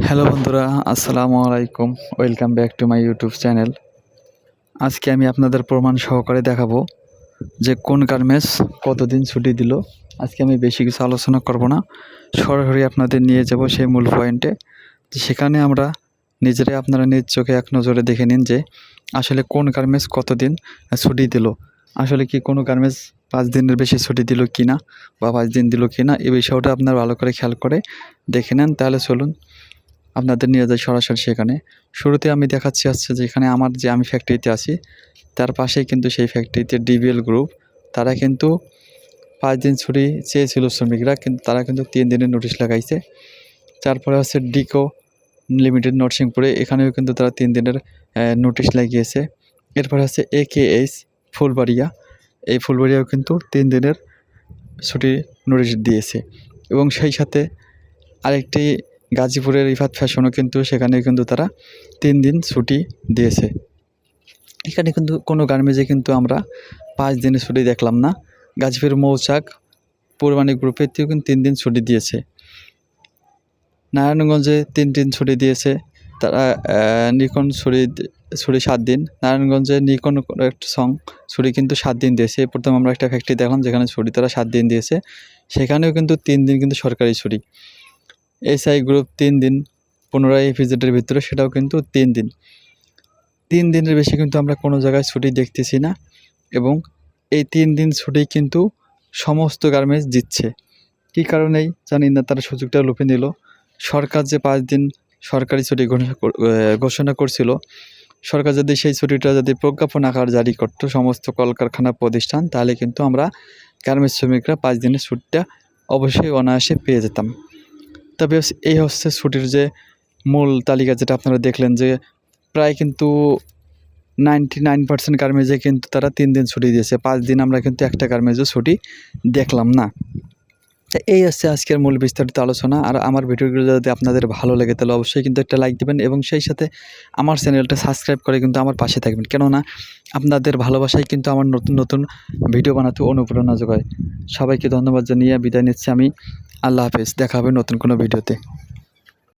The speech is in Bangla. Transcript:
হ্যালো বন্ধুরা, আসসালামু আলাইকুম। Welcome back to my YouTube channel. আজকে আমি আপনাদের প্রমাণ সহকারে দেখাবো যে কোন গার্মেন্টস কতদিন ছুটি দিল। আজকে আমি বেশি কিছু আলোচনা করব না, সরাসরি আপনাদের নিয়ে যাব সেই মূল পয়েন্টে। সেখানে আমরা নিজেরাই আপনারা নিজ চোখে এক নজরে দেখে নিন যে আসলে কোন গার্মেন্টস কতদিন ছুটি দিল। আসলে কি কোনো গার্মেন্টস 5 দিনের বেশি ছুটি দিল কি না, বা 5 দিন দিল কি না, এই বিষয়টা আপনারা ভালো করে খেয়াল করে দেখে নেন। তাহলে চলুন আপনাদের নিয়ে যাই সরাসরি সেখানে। শুরুতে আমি দেখাচ্ছি যেখানে আমি ফ্যাক্টরিতে আছি, তার পাশেই কিন্তু সেই ফ্যাক্টরিতে ডিবিএল গ্রুপ, তারা কিন্তু 5 দিন ছুটি চেয়েছিল শ্রমিকরা, কিন্তু তারা কিন্তু 3 দিনের নোটিশ লাগাইছে। তারপরে হচ্ছে ডিকো লিমিটেড নরসিংপুরে, এখানেও কিন্তু তারা 3 দিনের নোটিশ লাগিয়েছে। এরপরে হচ্ছে একেএইচ ফুলবাড়িয়া, এই ফুলবাড়িয়াও কিন্তু 3 দিনের ছুটি নোটিশ দিয়েছে। এবং সেই সাথে আরেকটি গাজীপুরের রিফাত ফ্যাশনও কিন্তু সেখানে কিন্তু তারা 3 দিন ছুটি দিয়েছে। এখানে কিন্তু কোনো গার্মেন্টসে কিন্তু আমরা 5 দিনের ছুটি দেখলাম না। গাজীপুর মৌচাক পূর্বাণী গ্রুপেতেও কিন্তু 3 দিন ছুটি দিয়েছে। নারায়ণগঞ্জে 3 দিন ছুটি দিয়েছে তারা। নিকন ছুটি 7 দিন। নারায়ণগঞ্জে নিকন ছুটি কিন্তু 7 দিন দিয়েছে। প্রথম আমরা একটা ফ্যাক্টরি দেখলাম যেখানে ছুটি তারা 7 দিন দিয়েছে, সেখানেও কিন্তু 3 দিন কিন্তু সরকারি ছুটি। এসআই গ্রুপ 3 দিন, পুনরায় ইপিজেডের ভিতরে সেটাও কিন্তু 3 দিন। 3 দিনের বেশি কিন্তু আমরা কোনো জায়গায় ছুটি দেখতেছি না। এবং এই 3 দিন ছুটি কিন্তু সমস্ত গার্মেন্টস দিচ্ছে। কী কারণেই জানি না, তারা সুযোগটা লুফে নিল। সরকার যে 5 দিন সরকারি ছুটি ঘোষণা করছিল, সরকার যদি সেই ছুটিটা প্রজ্ঞাপন আকার জারি করত সমস্ত কলকারখানা প্রতিষ্ঠান, তাহলে কিন্তু আমরা গার্মেন্টস শ্রমিকরা 5 দিনের ছুটিটা অবশ্যই অনায়াসে পেয়ে যেতাম। তবে এই হচ্ছে ছুটির যে মূল তালিকা, যেটা আপনারা দেখলেন যে প্রায় কিন্তু 99% গার্মেন্টসে কিন্তু তারা 3 দিন ছুটি দিয়েছে। 5 দিন আমরা কিন্তু একটা গার্মেন্টসও ছুটি দেখলাম না। এই হচ্ছে আজকের মূল বিস্তারিত আলোচনা। আর আমার ভিডিওগুলো যদি আপনাদের ভালো লাগে তাহলে অবশ্যই কিন্তু একটা লাইক দেবেন, এবং সেই সাথে আমার চ্যানেলটা সাবস্ক্রাইব করে কিন্তু আমার পাশে থাকবেন। কেননা আপনাদের ভালোবাসায় কিন্তু আমার নতুন নতুন ভিডিও বানাতে অনুপ্রেরণা যোগায়। সবাইকে ধন্যবাদ জানিয়ে বিদায় নিচ্ছি আমি। আল্লাহ হাফেজ, দেখা হবে নতুন কোনো ভিডিওতে।